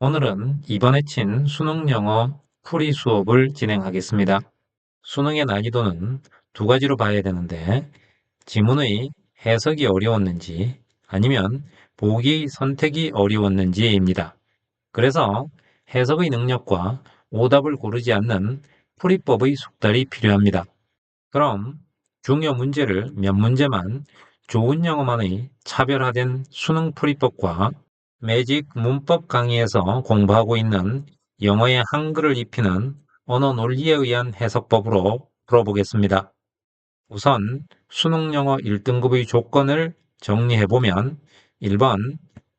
오늘은 이번에 친 수능 영어 풀이 수업을 진행하겠습니다. 수능의 난이도는 두 가지로 봐야 되는데, 지문의 해석이 어려웠는지 아니면 보기 선택이 어려웠는지입니다. 그래서 해석의 능력과 오답을 고르지 않는 풀이법의 숙달이 필요합니다. 그럼 중요 문제를 몇 문제만 좋은 영어만의 차별화된 수능 풀이법과 매직 문법 강의에서 공부하고 있는 영어의 한글을 입히는 언어 논리에 의한 해석법으로 풀어보겠습니다. 우선 수능 영어 1등급의 조건을 정리해보면 1번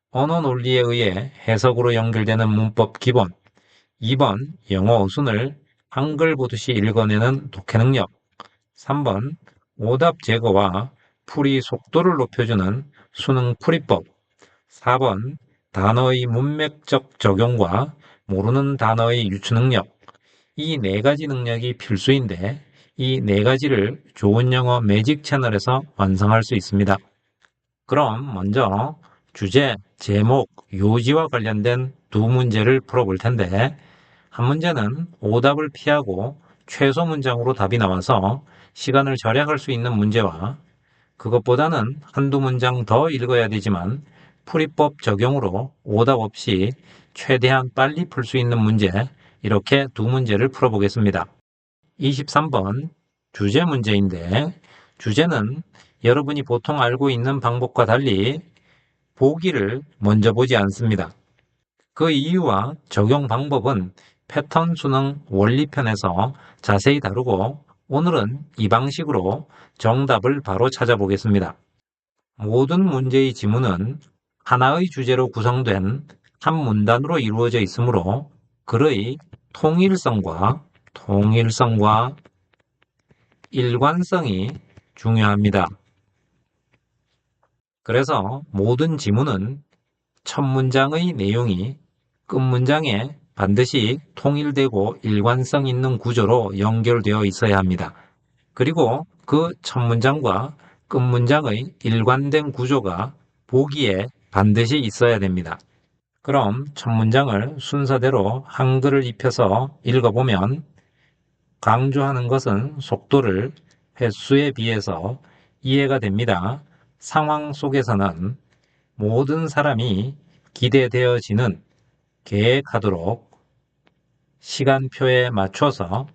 언어 논리에 의해 해석으로 연결되는 문법 기본, 2번 영어 어순을 한글 보듯이 읽어내는 독해 능력, 3번 오답 제거와 풀이 속도를 높여주는 수능 풀이법, 4번 단어의 문맥적 적용과 모르는 단어의 유추 능력. 이 네 가지 능력이 필수인데 이 네 가지를 좋은 영어 매직 채널에서 완성할 수 있습니다. 그럼 먼저 주제, 제목, 요지와 관련된 두 문제를 풀어볼 텐데 한 문제는 오답을 피하고 최소 문장으로 답이 나와서 시간을 절약할 수 있는 문제와 그것보다는 한두 문장 더 읽어야 되지만 풀이법 적용으로 오답 없이 최대한 빨리 풀 수 있는 문제, 이렇게 두 문제를 풀어보겠습니다. 23번 주제 문제인데, 주제는 여러분이 보통 알고 있는 방법과 달리 보기를 먼저 보지 않습니다. 그 이유와 적용 방법은 패턴 수능 원리편에서 자세히 다루고 오늘은 이 방식으로 정답을 바로 찾아보겠습니다. 모든 문제의 지문은 하나의 주제로 구성된 한 문단으로 이루어져 있으므로 글의 통일성과 일관성이 중요합니다. 그래서 모든 지문은 첫 문장의 내용이 끝 문장에 반드시 통일되고 일관성 있는 구조로 연결되어 있어야 합니다. 그리고 그 첫 문장과 끝 문장의 일관된 구조가 보기에 반드시 있어야 됩니다. 그럼 첫 문장을 순서대로 한글을 입혀서 읽어보면 강조하는 것은 속도를 횟수에 비해서 이해가 됩니다. 상황 속에서는 모든 사람이 기대되어지는 계획하도록 시간표에 맞춰서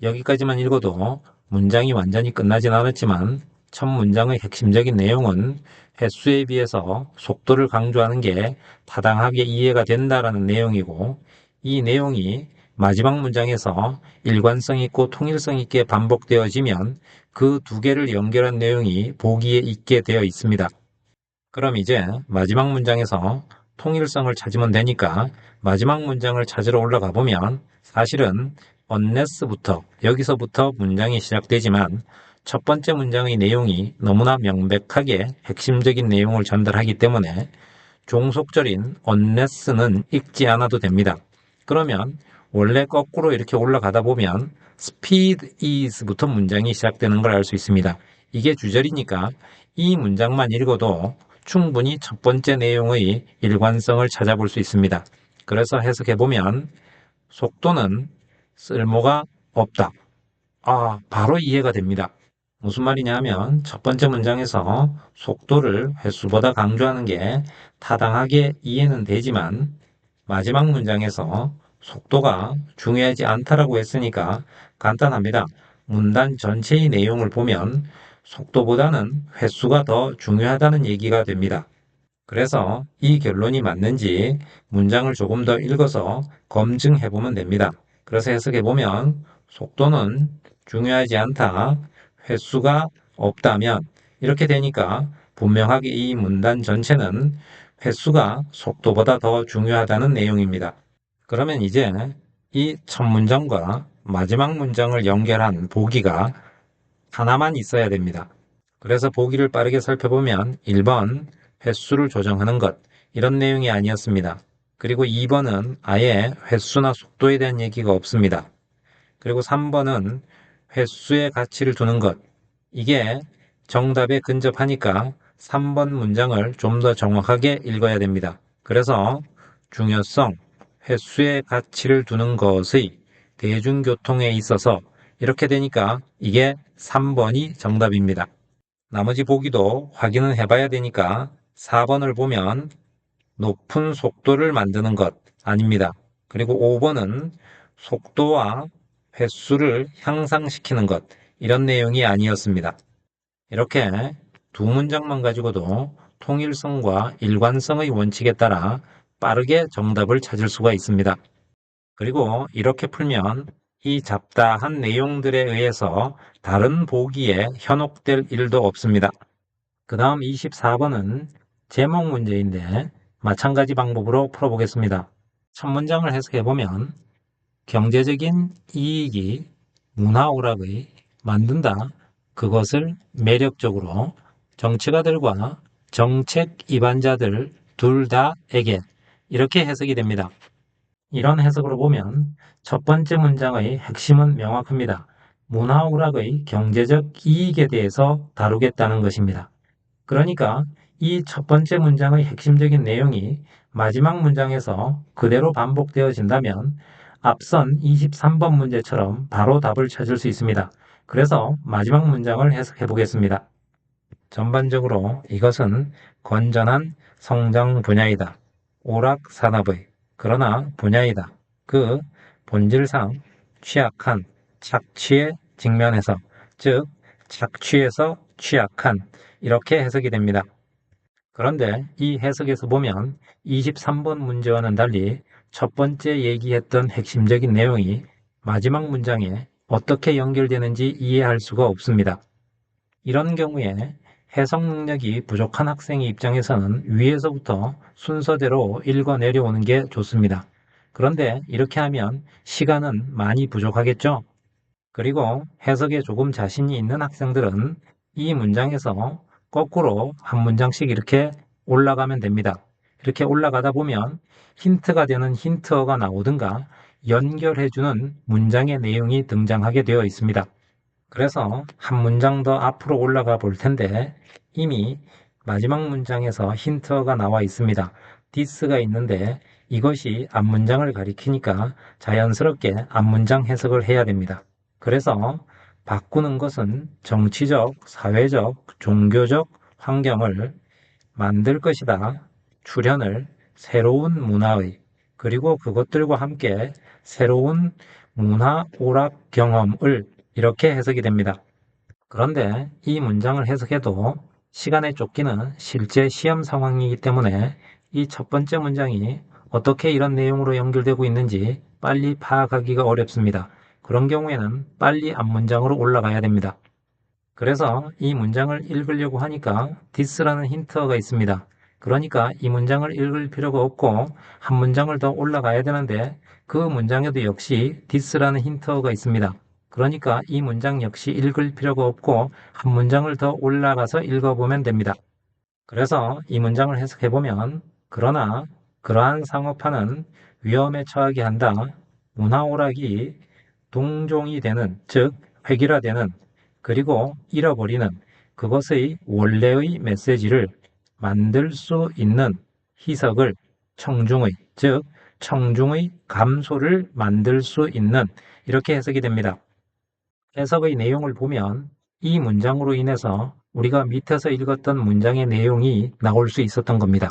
여기까지만 읽어도 문장이 완전히 끝나진 않았지만 첫 문장의 핵심적인 내용은 횟수에 비해서 속도를 강조하는 게 타당하게 이해가 된다라는 내용이고 이 내용이 마지막 문장에서 일관성 있고 통일성 있게 반복되어지면 그 두 개를 연결한 내용이 보기에 있게 되어 있습니다. 그럼 이제 마지막 문장에서 통일성을 찾으면 되니까 마지막 문장을 찾으러 올라가 보면 사실은 unless부터 여기서부터 문장이 시작되지만 첫 번째 문장의 내용이 너무나 명백하게 핵심적인 내용을 전달하기 때문에 종속절인 unless는 읽지 않아도 됩니다. 그러면 원래 거꾸로 이렇게 올라가다 보면 speed is부터 문장이 시작되는 걸 알 수 있습니다. 이게 주절이니까 이 문장만 읽어도 충분히 첫 번째 내용의 일관성을 찾아볼 수 있습니다. 그래서 해석해보면 속도는 쓸모가 없다. 바로 이해가 됩니다. 무슨 말이냐 하면 첫 번째 문장에서 속도를 횟수보다 강조하는 게 타당하게 이해는 되지만 마지막 문장에서 속도가 중요하지 않다라고 했으니까 간단합니다. 문단 전체의 내용을 보면 속도보다는 횟수가 더 중요하다는 얘기가 됩니다. 그래서 이 결론이 맞는지 문장을 조금 더 읽어서 검증해 보면 됩니다. 그래서 해석해 보면 속도는 중요하지 않다, 횟수가 없다면 이렇게 되니까 분명하게 이 문단 전체는 횟수가 속도보다 더 중요하다는 내용입니다. 그러면 이제 이 첫 문장과 마지막 문장을 연결한 보기가 하나만 있어야 됩니다. 그래서 보기를 빠르게 살펴보면 1번 횟수를 조정하는 것, 이런 내용이 아니었습니다. 그리고 2번은 아예 횟수나 속도에 대한 얘기가 없습니다. 그리고 3번은 횟수의 가치를 두는 것, 이게 정답에 근접하니까 3번 문장을 좀 더 정확하게 읽어야 됩니다. 그래서 중요성, 횟수의 가치를 두는 것의 대중교통에 있어서 이렇게 되니까 이게 3번이 정답입니다. 나머지 보기도 확인은 해봐야 되니까 4번을 보면 높은 속도를 만드는 것 아닙니다. 그리고 5번은 속도와 횟수를 향상시키는 것 이런 내용이 아니었습니다. 이렇게 두 문장만 가지고도 통일성과 일관성의 원칙에 따라 빠르게 정답을 찾을 수가 있습니다. 그리고 이렇게 풀면 이 잡다한 내용들에 의해서 다른 보기에 현혹될 일도 없습니다. 그 다음 24번은 제목 문제인데 마찬가지 방법으로 풀어보겠습니다. 첫 문장을 해석해보면 경제적인 이익이 문화오락의 만든다. 그것을 매력적으로 정치가들과 정책 입안자들 둘 다에게 이렇게 해석이 됩니다. 이런 해석으로 보면 첫 번째 문장의 핵심은 명확합니다. 문화오락의 경제적 이익에 대해서 다루겠다는 것입니다. 그러니까 이 첫 번째 문장의 핵심적인 내용이 마지막 문장에서 그대로 반복되어진다면 앞선 23번 문제처럼 바로 답을 찾을 수 있습니다. 그래서 마지막 문장을 해석해 보겠습니다. 전반적으로 이것은 건전한 성장 분야이다. 오락산업의 그러나 분야이다. 그 본질상 취약한 착취에 직면해서 즉 착취에서 취약한 이렇게 해석이 됩니다. 그런데 이 해석에서 보면 23번 문제와는 달리 첫 번째 얘기했던 핵심적인 내용이 마지막 문장에 어떻게 연결되는지 이해할 수가 없습니다. 이런 경우에 해석 능력이 부족한 학생의 입장에서는 위에서부터 순서대로 읽어 내려오는 게 좋습니다. 그런데 이렇게 하면 시간은 많이 부족하겠죠? 그리고 해석에 조금 자신이 있는 학생들은 이 문장에서 거꾸로 한 문장씩 이렇게 올라가면 됩니다. 이렇게 올라가다 보면 힌트가 되는 힌트어가 나오든가 연결해주는 문장의 내용이 등장하게 되어 있습니다. 그래서 한 문장 더 앞으로 올라가 볼 텐데 이미 마지막 문장에서 힌트어가 나와 있습니다. this가 있는데 이것이 앞문장을 가리키니까 자연스럽게 앞문장 해석을 해야 됩니다. 그래서 바꾸는 것은 정치적, 사회적, 종교적 환경을 만들 것이다. 출현을 새로운 문화의 그리고 그것들과 함께 새로운 문화 오락 경험을 이렇게 해석이 됩니다. 그런데 이 문장을 해석해도 시간에 쫓기는 실제 시험 상황이기 때문에 이 첫 번째 문장이 어떻게 이런 내용으로 연결되고 있는지 빨리 파악하기가 어렵습니다. 그런 경우에는 빨리 앞문장으로 올라가야 됩니다. 그래서 이 문장을 읽으려고 하니까 this라는 힌트어가 있습니다. 그러니까 이 문장을 읽을 필요가 없고 한 문장을 더 올라가야 되는데 그 문장에도 역시 this라는 힌트어가 있습니다. 그러니까 이 문장 역시 읽을 필요가 없고 한 문장을 더 올라가서 읽어보면 됩니다. 그래서 이 문장을 해석해보면 그러나 그러한 상업화는 위험에 처하게 한다. 문화오락이 동종이 되는 즉 획일화되는 그리고 잃어버리는 그것의 원래의 메시지를 만들 수 있는 희석을 청중의 즉 청중의 감소를 만들 수 있는 이렇게 해석이 됩니다. 해석의 내용을 보면 이 문장으로 인해서 우리가 밑에서 읽었던 문장의 내용이 나올 수 있었던 겁니다.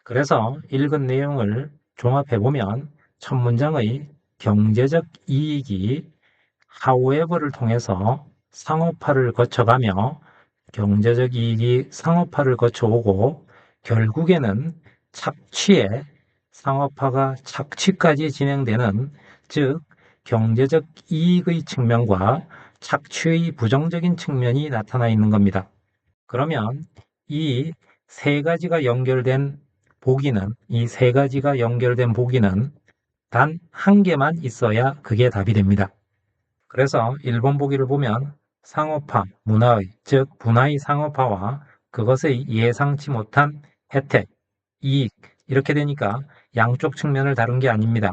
그래서 읽은 내용을 종합해보면 첫 문장의 경제적 이익이 however를 통해서 상업화를 거쳐가며 경제적 이익이 상업화를 거쳐오고 결국에는 착취에 상업화가 착취까지 진행되는 즉 경제적 이익의 측면과 착취의 부정적인 측면이 나타나 있는 겁니다. 그러면 이 세 가지가 연결된 보기는 이 세 가지가 연결된 보기는 단 한 개만 있어야 그게 답이 됩니다. 그래서 1번 보기를 보면 상업화, 문화의, 즉 분화의 상업화와 그것의 예상치 못한 혜택, 이익 이렇게 되니까 양쪽 측면을 다룬 게 아닙니다.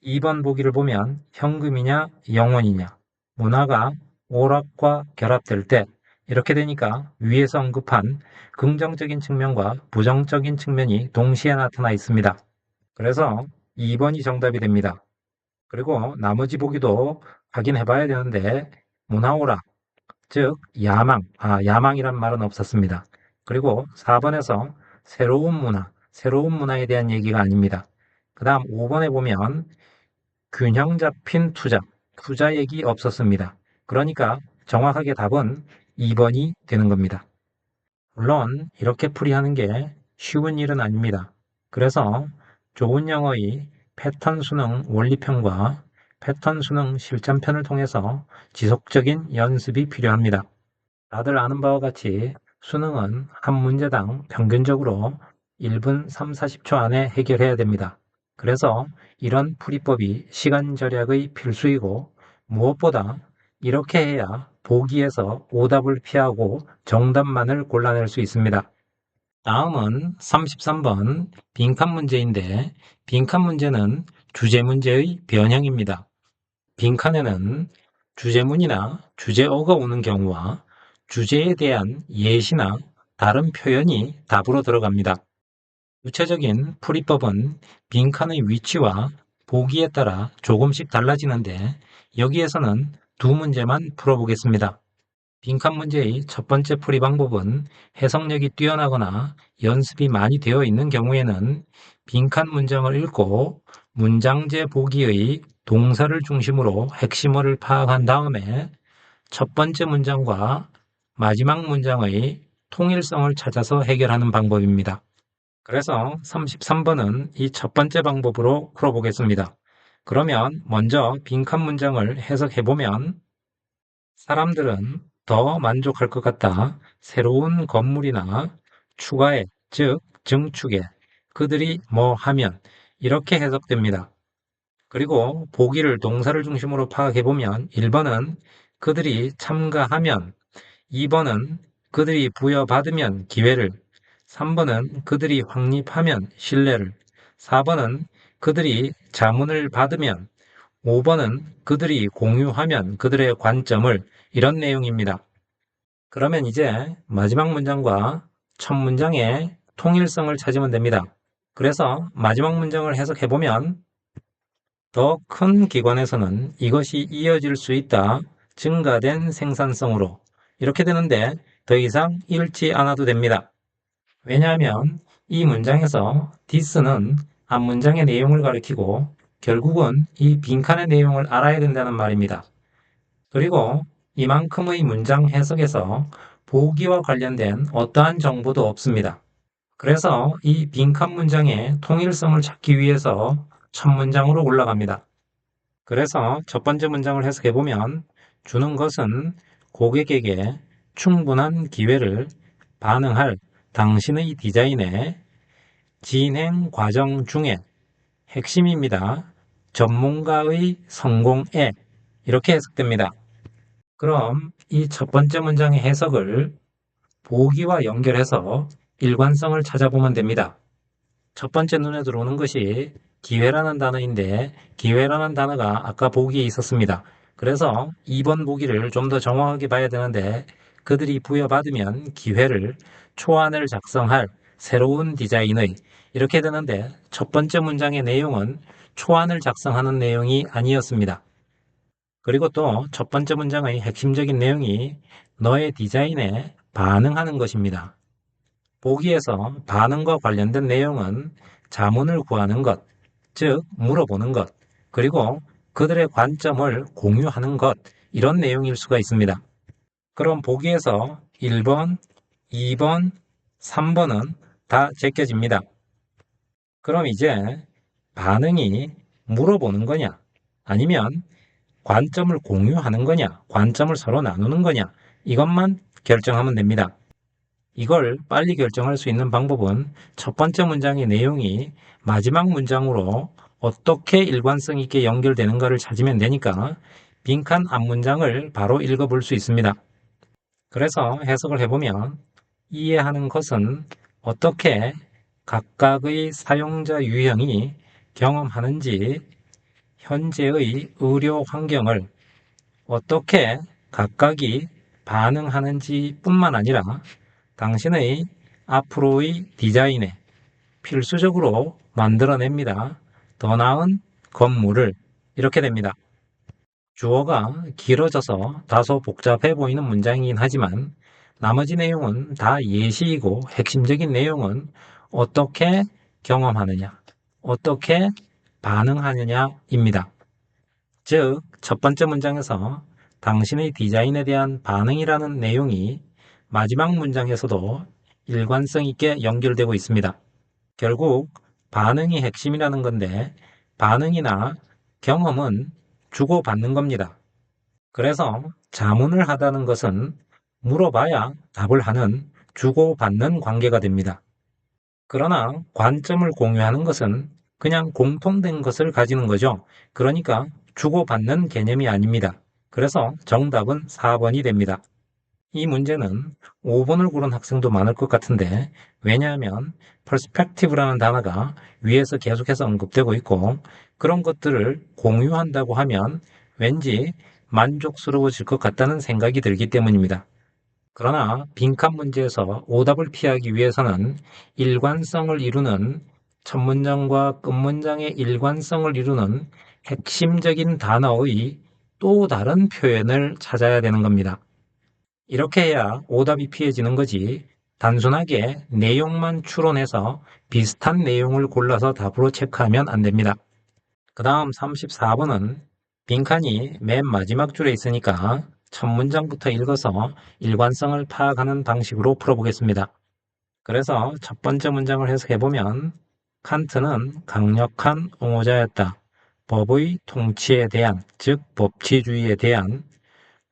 2번 보기를 보면 현금이냐 영원이냐, 문화가 오락과 결합될 때 이렇게 되니까 위에서 언급한 긍정적인 측면과 부정적인 측면이 동시에 나타나 있습니다. 그래서 2번이 정답이 됩니다. 그리고 나머지 보기도 확인해 봐야 되는데 문화오락, 즉 야망이란 말은 없었습니다. 그리고 4번에서 새로운 문화에 대한 얘기가 아닙니다. 그 다음 5번에 보면 균형 잡힌 투자 얘기 없었습니다. 그러니까 정확하게 답은 2번이 되는 겁니다. 물론 이렇게 풀이하는 게 쉬운 일은 아닙니다. 그래서 좋은 영어의 패턴 수능 원리편과 패턴 수능 실전편을 통해서 지속적인 연습이 필요합니다. 다들 아는 바와 같이 수능은 한 문제당 평균적으로 1분 3, 40초 안에 해결해야 됩니다. 그래서 이런 풀이법이 시간 절약의 필수이고 무엇보다 이렇게 해야 보기에서 오답을 피하고 정답만을 골라낼 수 있습니다. 다음은 33번 빈칸 문제인데 빈칸 문제는 주제 문제의 변형입니다. 빈칸에는 주제문이나 주제어가 오는 경우와 주제에 대한 예시나 다른 표현이 답으로 들어갑니다. 구체적인 풀이법은 빈칸의 위치와 보기에 따라 조금씩 달라지는데 여기에서는 두 문제만 풀어보겠습니다. 빈칸 문제의 첫 번째 풀이 방법은 해석력이 뛰어나거나 연습이 많이 되어 있는 경우에는 빈칸 문장을 읽고 문장제 보기의 동사를 중심으로 핵심어를 파악한 다음에 첫 번째 문장과 마지막 문장의 통일성을 찾아서 해결하는 방법입니다. 그래서 33번은 이 첫 번째 방법으로 풀어보겠습니다. 그러면 먼저 빈칸 문장을 해석해보면 사람들은 더 만족할 것 같다. 새로운 건물이나 추가에, 즉 증축에 그들이 뭐 하면 이렇게 해석됩니다. 그리고 보기를 동사를 중심으로 파악해보면 1번은 그들이 참가하면, 2번은 그들이 부여받으면 기회를, 3번은 그들이 확립하면 신뢰를, 4번은 그들이 자문을 받으면, 5번은 그들이 공유하면 그들의 관점을 이런 내용입니다. 그러면 이제 마지막 문장과 첫 문장의 통일성을 찾으면 됩니다. 그래서 마지막 문장을 해석해보면 더 큰 기관에서는 이것이 이어질 수 있다. 증가된 생산성으로 이렇게 되는데 더 이상 읽지 않아도 됩니다. 왜냐하면 이 문장에서 this는 앞 문장의 내용을 가리키고 결국은 이 빈칸의 내용을 알아야 된다는 말입니다. 그리고 이만큼의 문장 해석에서 보기와 관련된 어떠한 정보도 없습니다. 그래서 이 빈칸 문장의 통일성을 찾기 위해서 첫 문장으로 올라갑니다. 그래서 첫 번째 문장을 해석해보면 주는 것은 고객에게 충분한 기회를 반응할 당신의 디자인의 진행 과정 중에 핵심입니다. 전문가의 성공에 이렇게 해석됩니다. 그럼 이 첫 번째 문장의 해석을 보기와 연결해서 일관성을 찾아보면 됩니다. 첫 번째 눈에 들어오는 것이 기회라는 단어인데 기회라는 단어가 아까 보기에 있었습니다. 그래서 2번 보기를 좀 더 정확하게 봐야 되는데 그들이 부여받으면 기회를 초안을 작성할 새로운 디자인의 이렇게 되는데 첫 번째 문장의 내용은 초안을 작성하는 내용이 아니었습니다. 그리고 또 첫 번째 문장의 핵심적인 내용이 너의 디자인에 반응하는 것입니다. 보기에서 반응과 관련된 내용은 자문을 구하는 것, 즉 물어보는 것, 그리고 그들의 관점을 공유하는 것, 이런 내용일 수가 있습니다. 그럼 보기에서 1번, 2번, 3번은 다 제껴집니다. 그럼 이제 반응이 물어보는 거냐, 아니면 관점을 공유하는 거냐, 관점을 서로 나누는 거냐, 이것만 결정하면 됩니다. 이걸 빨리 결정할 수 있는 방법은 첫 번째 문장의 내용이 마지막 문장으로 어떻게 일관성 있게 연결되는가를 찾으면 되니까 빈칸 앞 문장을 바로 읽어볼 수 있습니다. 그래서 해석을 해보면 이해하는 것은 어떻게 각각의 사용자 유형이 경험하는지 현재의 의료 환경을 어떻게 각각이 반응하는지 뿐만 아니라 당신의 앞으로의 디자인에 필수적으로 만들어냅니다. 더 나은 건물을 이렇게 됩니다. 주어가 길어져서 다소 복잡해 보이는 문장이긴 하지만 나머지 내용은 다 예시이고 핵심적인 내용은 어떻게 경험하느냐, 어떻게 반응하느냐입니다. 즉, 첫 번째 문장에서 당신의 디자인에 대한 반응이라는 내용이 마지막 문장에서도 일관성 있게 연결되고 있습니다. 결국 반응이 핵심이라는 건데 반응이나 경험은 주고받는 겁니다. 그래서 자문을 하다는 것은 물어봐야 답을 하는 주고받는 관계가 됩니다. 그러나 관점을 공유하는 것은 그냥 공통된 것을 가지는 거죠. 그러니까 주고받는 개념이 아닙니다. 그래서 정답은 4번이 됩니다. 이 문제는 5번을 고른 학생도 많을 것 같은데 왜냐하면 perspective라는 단어가 위에서 계속해서 언급되고 있고 그런 것들을 공유한다고 하면 왠지 만족스러워질 것 같다는 생각이 들기 때문입니다. 그러나 빈칸 문제에서 오답을 피하기 위해서는 일관성을 이루는 첫 문장과 끝 문장의 일관성을 이루는 핵심적인 단어의 또 다른 표현을 찾아야 되는 겁니다. 이렇게 해야 오답이 피해지는 거지 단순하게 내용만 추론해서 비슷한 내용을 골라서 답으로 체크하면 안 됩니다. 그 다음 34번은 빈칸이 맨 마지막 줄에 있으니까 첫 문장부터 읽어서 일관성을 파악하는 방식으로 풀어보겠습니다. 그래서 첫 번째 문장을 해석해보면 칸트는 강력한 옹호자였다. 법의 통치에 대한, 즉 법치주의에 대한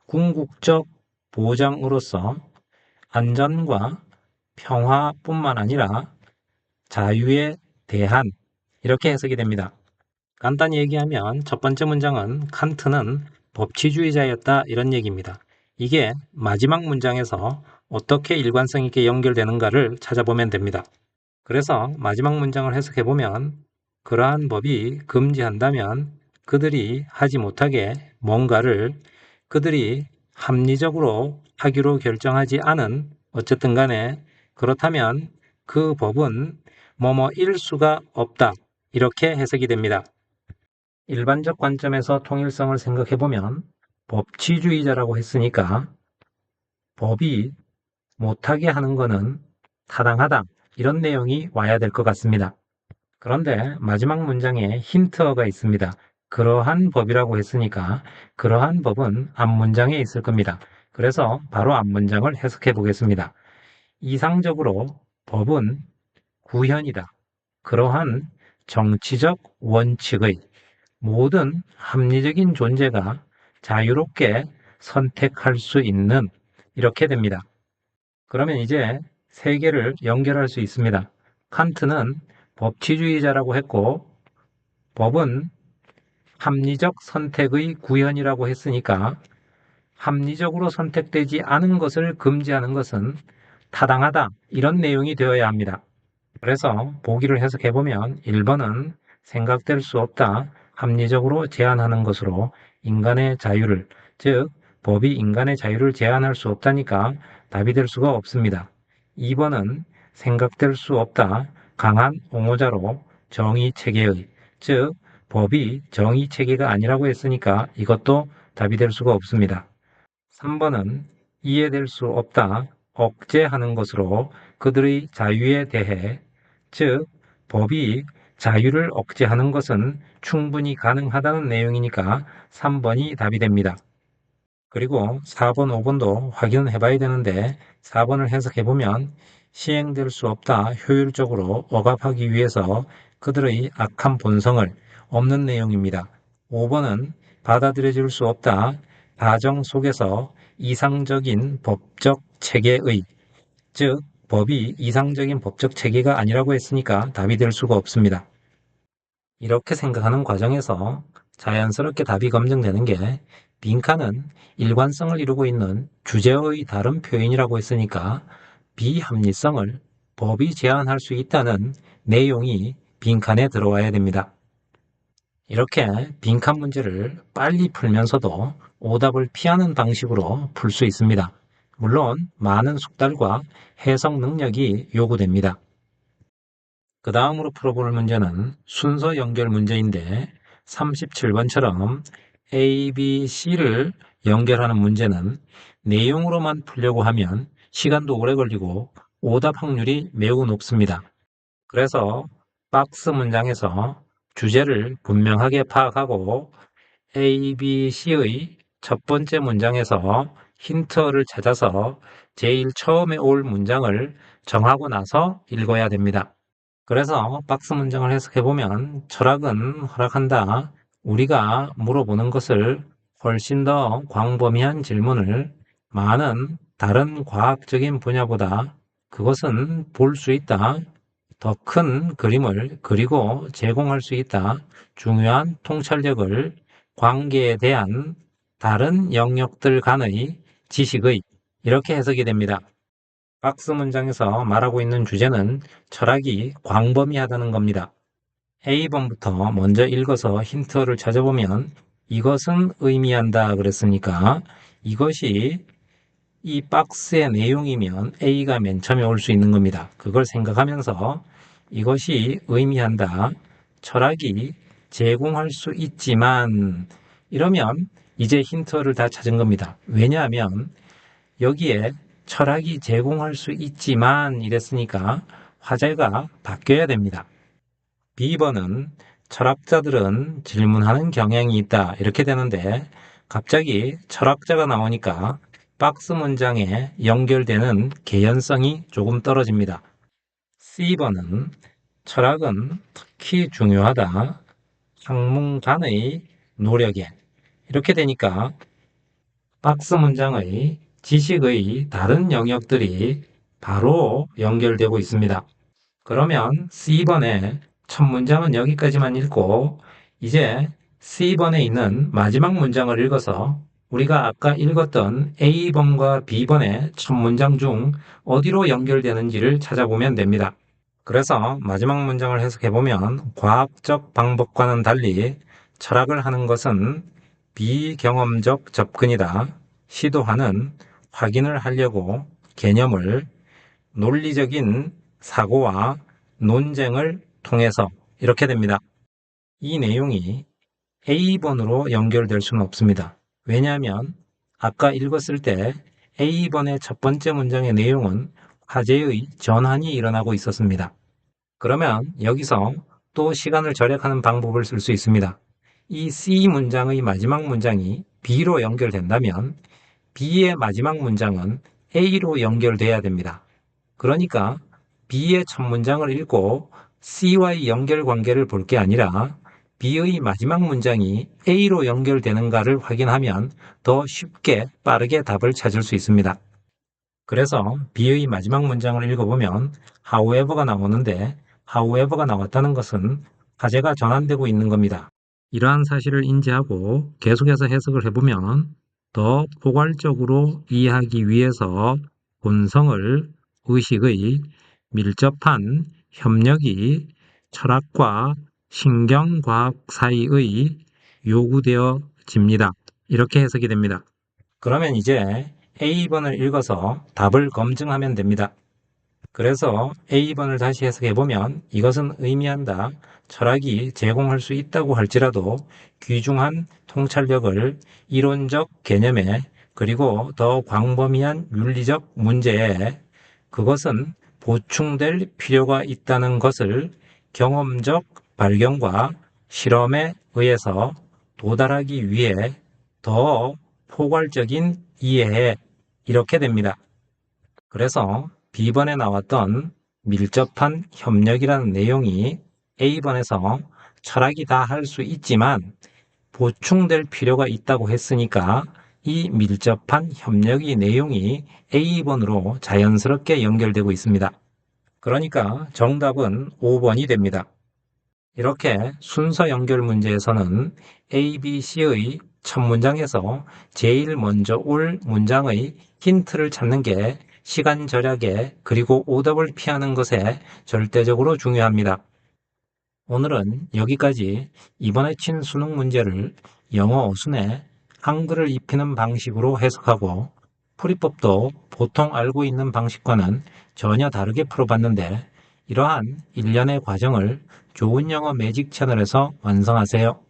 궁극적 보장으로서 안전과 평화뿐만 아니라 자유에 대한 이렇게 해석이 됩니다. 간단히 얘기하면 첫 번째 문장은 칸트는 법치주의자였다 이런 얘기입니다. 이게 마지막 문장에서 어떻게 일관성 있게 연결되는가를 찾아보면 됩니다. 그래서 마지막 문장을 해석해보면 그러한 법이 금지한다면 그들이 하지 못하게 뭔가를 그들이 합리적으로 하기로 결정하지 않은 어쨌든 간에 그렇다면 그 법은 뭐뭐일 수가 없다 이렇게 해석이 됩니다. 일반적 관점에서 통일성을 생각해보면 법치주의자라고 했으니까 법이 못하게 하는 것은 타당하다 이런 내용이 와야 될 것 같습니다. 그런데 마지막 문장에 힌트어가 있습니다. 그러한 법이라고 했으니까 그러한 법은 앞문장에 있을 겁니다. 그래서 바로 앞문장을 해석해 보겠습니다. 이상적으로 법은 구현이다. 그러한 정치적 원칙의 모든 합리적인 존재가 자유롭게 선택할 수 있는 이렇게 됩니다. 그러면 이제 세 개를 연결할 수 있습니다. 칸트는 법치주의자라고 했고 법은 합리적 선택의 구현이라고 했으니까 합리적으로 선택되지 않은 것을 금지하는 것은 타당하다 이런 내용이 되어야 합니다. 그래서 보기를 해석해보면 1번은 생각될 수 없다. 합리적으로 제한하는 것으로 인간의 자유를, 즉 법이 인간의 자유를 제한할 수 없다니까 답이 될 수가 없습니다. 2번은 생각될 수 없다. 강한 옹호자로 정의체계의, 즉 법이 정의체계가 아니라고 했으니까 이것도 답이 될 수가 없습니다. 3번은 이해될 수 없다. 억제하는 것으로 그들의 자유에 대해, 즉 법이 자유를 억제하는 것은 충분히 가능하다는 내용이니까 3번이 답이 됩니다. 그리고 4번, 5번도 확인을 해봐야 되는데 4번을 해석해보면 시행될 수 없다. 효율적으로 억압하기 위해서 그들의 악한 본성을 없는 내용입니다. 5번은 받아들여질 수 없다. 가정 속에서 이상적인 법적 체계의, 즉 법이 이상적인 법적 체계가 아니라고 했으니까 답이 될 수가 없습니다. 이렇게 생각하는 과정에서 자연스럽게 답이 검증되는 게 빈칸은 일관성을 이루고 있는 주제의 다른 표현이라고 했으니까 비합리성을 법이 제한할 수 있다는 내용이 빈칸에 들어와야 됩니다. 이렇게 빈칸 문제를 빨리 풀면서도 오답을 피하는 방식으로 풀 수 있습니다. 물론 많은 숙달과 해석 능력이 요구됩니다. 그 다음으로 풀어볼 문제는 순서 연결 문제인데 37번처럼 A, B, C를 연결하는 문제는 내용으로만 풀려고 하면 시간도 오래 걸리고 오답 확률이 매우 높습니다. 그래서 박스 문장에서 주제를 분명하게 파악하고 A, B, C의 첫 번째 문장에서 힌트를 찾아서 제일 처음에 올 문장을 정하고 나서 읽어야 됩니다. 그래서 박스 문장을 해석해보면 철학은 허락한다. 우리가 물어보는 것을 훨씬 더 광범위한 질문을 많은 다른 과학적인 분야보다 그것은 볼 수 있다. 더 큰 그림을 그리고 제공할 수 있다. 중요한 통찰력을 관계에 대한 다른 영역들 간의 지식의 이렇게 해석이 됩니다. 박스 문장에서 말하고 있는 주제는 철학이 광범위하다는 겁니다. A번부터 먼저 읽어서 힌트를 찾아보면 이것은 의미한다 그랬으니까 이것이 이 박스의 내용이면 A가 맨 처음에 올 수 있는 겁니다. 그걸 생각하면서 이것이 의미한다. 철학이 제공할 수 있지만 이러면 이제 힌트를 다 찾은 겁니다. 왜냐하면 여기에 철학이 제공할 수 있지만 이랬으니까 화제가 바뀌어야 됩니다. B번은 철학자들은 질문하는 경향이 있다 이렇게 되는데 갑자기 철학자가 나오니까 박스 문장에 연결되는 개연성이 조금 떨어집니다. C번은 철학은 특히 중요하다. 학문 간의 노력에 이렇게 되니까 박스 문장의 지식의 다른 영역들이 바로 연결되고 있습니다. 그러면 C번의 첫 문장은 여기까지만 읽고 이제 C번에 있는 마지막 문장을 읽어서 우리가 아까 읽었던 A번과 B번의 첫 문장 중 어디로 연결되는지를 찾아보면 됩니다. 그래서 마지막 문장을 해석해보면 과학적 방법과는 달리 철학을 하는 것은 비경험적 접근이다. 시도하는 확인을 하려고 개념을 논리적인 사고와 논쟁을 통해서 이렇게 됩니다. 이 내용이 A번으로 연결될 수는 없습니다. 왜냐하면 아까 읽었을 때 A번의 첫 번째 문장의 내용은 화재의 전환이 일어나고 있었습니다. 그러면 여기서 또 시간을 절약하는 방법을 쓸 수 있습니다. 이 C 문장의 마지막 문장이 B로 연결된다면 B의 마지막 문장은 A로 연결돼야 됩니다. 그러니까 B의 첫 문장을 읽고 C와의 연결 관계를 볼 게 아니라 B의 마지막 문장이 A로 연결되는가를 확인하면 더 쉽게 빠르게 답을 찾을 수 있습니다. 그래서 B의 마지막 문장을 읽어보면 however가 나오는데 however가 나왔다는 것은 화제가 전환되고 있는 겁니다. 이러한 사실을 인지하고 계속해서 해석을 해보면 더 포괄적으로 이해하기 위해서 본성을 의식의 밀접한 협력이 철학과 신경과학 사이의 요구되어집니다. 이렇게 해석이 됩니다. 그러면 이제 A번을 읽어서 답을 검증하면 됩니다. 그래서 A번을 다시 해석해보면 이것은 의미한다. 철학이 제공할 수 있다고 할지라도 귀중한 통찰력을 이론적 개념에 그리고 더 광범위한 윤리적 문제에 그것은 보충될 필요가 있다는 것을 경험적 발견과 실험에 의해서 도달하기 위해 더 포괄적인 이해에 이렇게 됩니다. 그래서 B번에 나왔던 밀접한 협력이라는 내용이 A번에서 철학이 다 할 수 있지만 보충될 필요가 있다고 했으니까 이 밀접한 협력의 내용이 A번으로 자연스럽게 연결되고 있습니다. 그러니까 정답은 5번이 됩니다. 이렇게 순서 연결 문제에서는 A, B, C의 첫 문장에서 제일 먼저 올 문장의 힌트를 찾는 게 시간 절약에 그리고 오답을 피하는 것에 절대적으로 중요합니다. 오늘은 여기까지 이번에 친 수능 문제를 영어 어순에 한글을 입히는 방식으로 해석하고 풀이법도 보통 알고 있는 방식과는 전혀 다르게 풀어봤는데 이러한 일련의 과정을 좋은 영어 매직 채널에서 완성하세요.